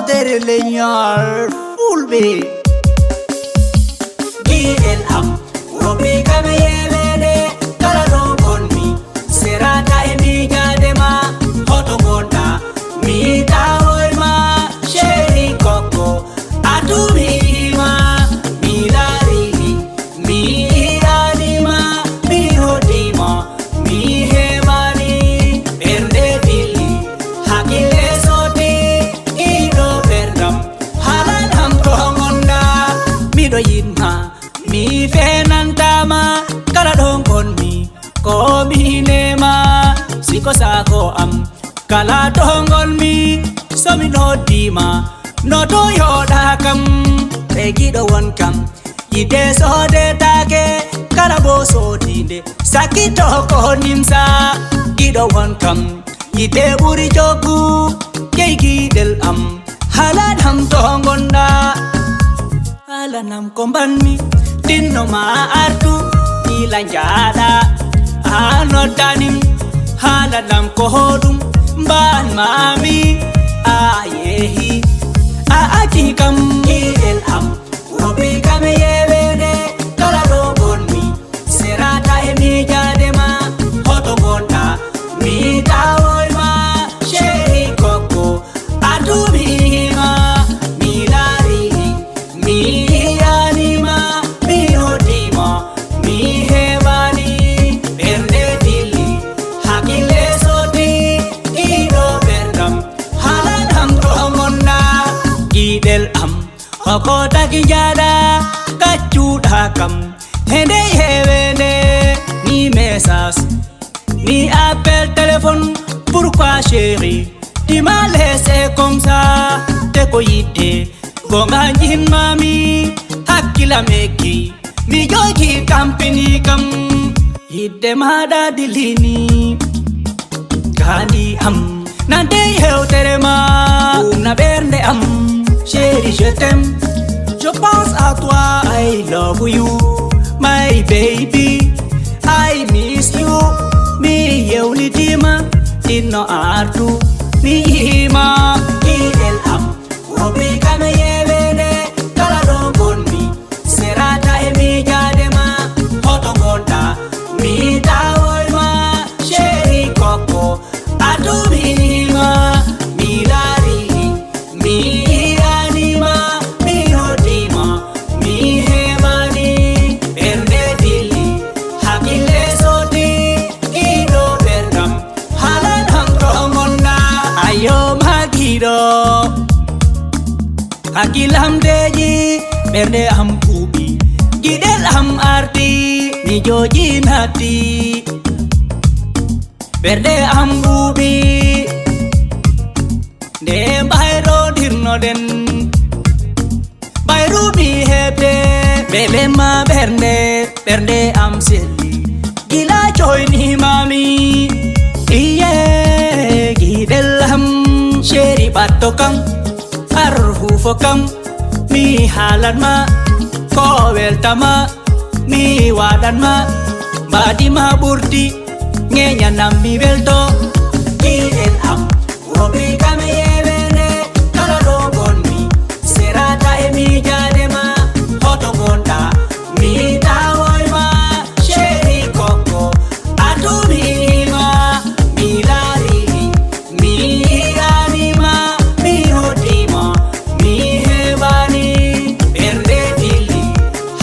tere leñar fulbe Gidel am wobi kame yelede kala do gonmi serata e mi jadema hoto gonda mi tawoy ma sheri koko atumi ma mi lari mi anima mi hodima mi hemani erde dili hakile soti ido berdam halanam kongonda mi do yinma mi fenantama kala don gonmi ko mi nema siko sako am kala don gonmi so mi no dima no do yoda kam e gido won kam ide so de take kala bo so dinde sakito ko nimsa gido won kam ide buri jogu kay gidel am haladam to gonda alanam kombanmi dinno ma artu ilanjada anodanim halanam ko hodum ban mami ayehi aaki kam Gidel am wobi kame yelede kala do gonmi serata e mi jadema hoto gonda mi tawoy ma sheri koko atumi ma mi lari mi anima mi hodima mi hemani erde dili hakile soti ido berdam halanam kongonda gidel am ko taki jada kachuda kam hende hevene ni message ni appel téléphone pourquoi chérie tu m'as laissé comme ça te ko yidde gonga jin mami hakila meki mi jogi company kam yidde mada dilini kandi am nante hewtere ma na bernde am chérie je t'aime je pense à toi I love you my baby I miss you mi yewlitima dinno artu mi ima Gidel am wobi kame yelede kala do gonmi serata e mi jadema hoto gonda mi tawoy ma sheri koko atumi ma mi lari mi anima mi hodima mi hemani erde dili hakile soti ido berdam halanam kongonda ayo magido akilam deji berde am kubi gidel am arti mi joji nati berde am bubi de bayro dirno den bayru mi hebde bele ma berde am selli gila joy ni mami iye gidel am sheri batto kam arhu fokam mi halan ma ko weltama mi wadan ma badi ma burdi ngenya nambi belto Gidel am wobi kame yelede kala do gonmi serata e mi jadema hoto gonda mi tawoy ma sheri koko atumi ma mi lari mi anima mi hodima mi hemani erde dili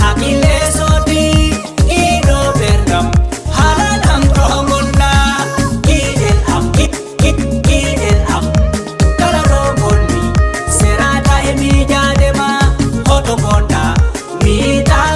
hakile soti ido berdam halanam kongonda Gidel am Gidel am kala do gonmi serata e mi jadema hoto gonda mi tawoy